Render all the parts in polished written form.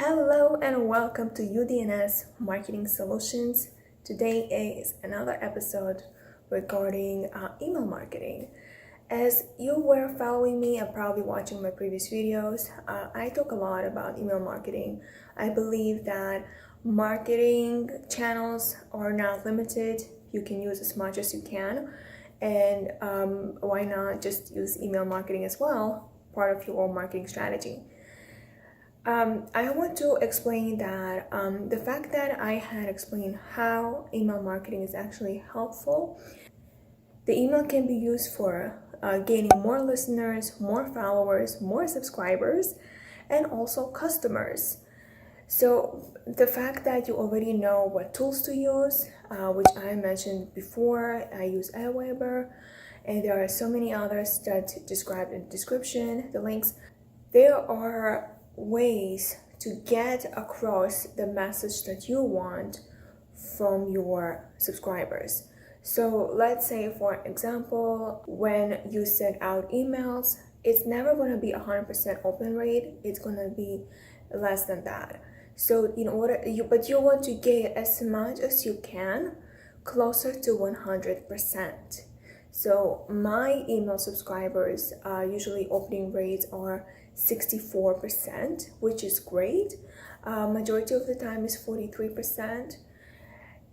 Hello and welcome to UDN'S Marketing Solutions. Today is another episode regarding email marketing. As you were following me and probably watching my previous videos, I talk a lot about email marketing. I believe that marketing channels are not limited. You can use as much as you can, and why not just use email marketing as well, part of your marketing strategy. I want to explain that the fact that I had explained how email marketing is actually helpful. The email can be used for gaining more listeners, more followers, more subscribers, and also customers. So the fact that you already know what tools to use, which I mentioned before, I use Aweber, and there are so many others that described in the description, the links. There are ways to get across the message that you want from your subscribers. So let's say, for example, when you send out emails, it's never going to be 100% open rate. It's going to be less than that. So but you want to get as much as you can closer to 100%. So my email subscribers usually opening rates are 64%, which is great. Majority of the time is 43%.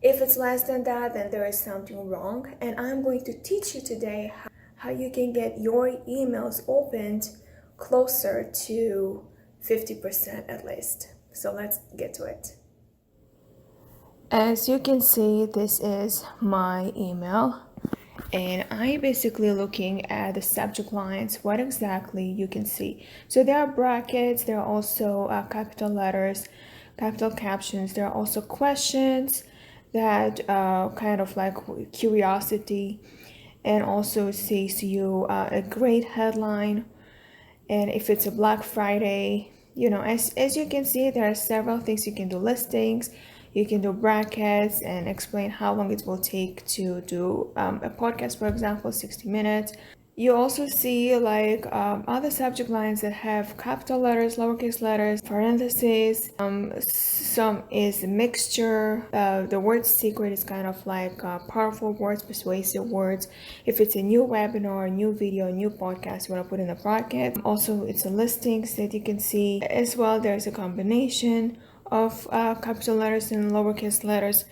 If it's less than that, then there is something wrong. And I'm going to teach you today how you can get your emails opened closer to 50% at least. So let's get to it. As you can see, this is my email. And I'm basically looking at the subject lines, what exactly you can see. So there are brackets, there are also capital letters, capital captions, there are also questions that kind of like curiosity, and also says to you a great headline. And if it's a Black Friday, as you can see, there are several things you can do: listings, you can do brackets, and explain how long it will take to do a podcast, for example, 60 minutes. You also see other subject lines that have capital letters, lowercase letters, parentheses. Some is a mixture. The word secret is kind of like powerful words, persuasive words. If it's a new webinar, a new video, a new podcast, you want to put in a bracket. Also, it's a listings that you can see as well. There's a combination of capital letters and lowercase letters.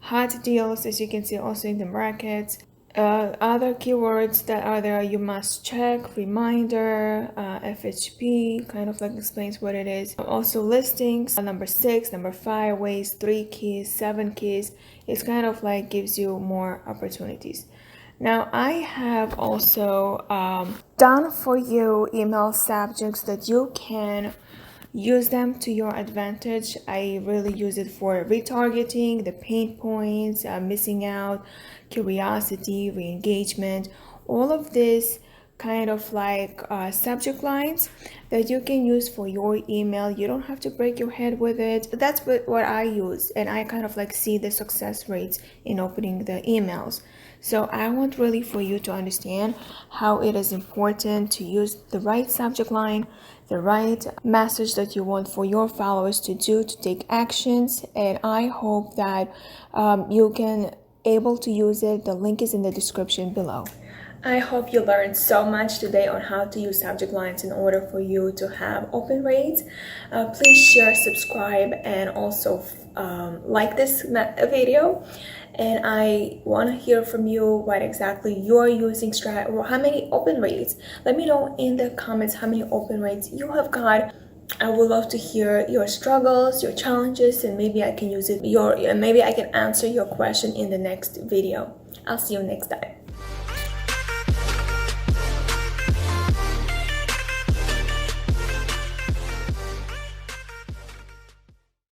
Hot deals, as you can see, also in the brackets. Other keywords that are there: you must check, reminder, FHP, kind of like explains what it is. Also listings, number 6, number 5, ways, 3 keys, 7 keys. It's kind of like gives you more opportunities. Now I have also done for you email subjects that you can use them to your advantage. I really use it for retargeting, the pain points, missing out, curiosity, re-engagement, all of this kind of like subject lines that you can use for your email. You don't have to break your head with it. That's what I use, and I kind of like see the success rates in opening the emails. So I want really for you to understand how it is important to use the right subject line, the right message that you want for your followers to do, to take actions. And I hope that you can able to use it. The link is in the description below. I hope you learned so much today on how to use subject lines in order for you to have open rates. Please share, subscribe, and also like this video. And I want to hear from you what exactly you're using, or how many open rates. Let me know in the comments how many open rates you have got. I would love to hear your struggles, your challenges, and maybe I can use it maybe I can answer your question in the next video. I'll see you next time.